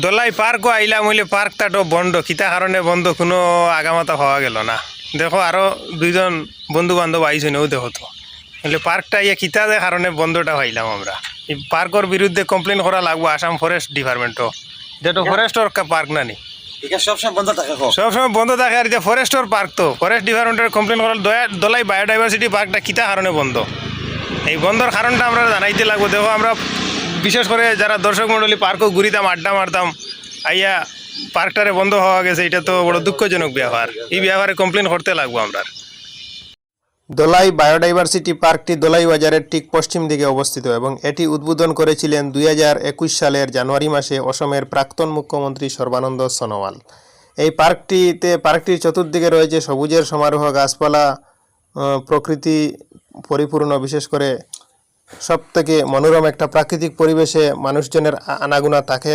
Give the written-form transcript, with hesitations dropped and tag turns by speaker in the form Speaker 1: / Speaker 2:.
Speaker 1: দোলাই পার্কও আইলাম হইলে পার্কটাটো বন্ধ, কিতা কারণে বন্ধ কোনো আগামাতা হওয়া গেল না। দেখো আরো দুইজন বন্ধু বান্ধব আইসেন, ও দেখো তো হলে পার্কটা ইয়ে কিতা যে কারণে বন্ধটা হইলাম আমরা। এই পার্কের বিরুদ্ধে কমপ্লেন করা লাগবো আসাম ফরেস্ট ডিপার্টমেন্টও। এটা তো ফরেস্টর পার্ক না নি,
Speaker 2: সবসময় বন্ধ থাকে
Speaker 1: সবসময় বন্ধ থাকে। আর যে ফরেস্টর পার্ক তো ফরেস্ট ডিপার্টমেন্টের কমপ্লেন করার দোলাই বায়োডাইভার্সিটি পার্কটা কিতা কারণে বন্ধ, এই বন্ধর কারণটা আমরা জানাইতে লাগবো। দেখো আমরা বিশেষ করে যারা দর্শক মণ্ডলী পার্কও ঘুরিতাম, আড্ডা মারতাম, আইয়া পার্কটারে বন্ধ হওয়া গেছে, এটা তো বড় দুঃখজনক ব্যাপার। এই ব্যাপারে কমপ্লেন করতে লাগবো আমরা। দোলাই বায়োডাইভার্সিটি পার্কটি দোলাই বাজারের ঠিক পশ্চিম দিকে অবস্থিত এবং এটি উদ্বোধন করেছিলেন 2021 সালের জানুয়ারি মাসে অসমের প্রাক্তন মুখ্যমন্ত্রী সর্বানন্দ সোনোয়াল। এই পার্কটির চতুর্দিকে রয়েছে সবুজের সমারোহ, গাছপালা, প্রকৃতি পরিপূর্ণ। বিশেষ করে সবথেকে মনোরম একটা প্রাকৃতিক পরিবেশে মানুষজনের আনাগোনা থাকে।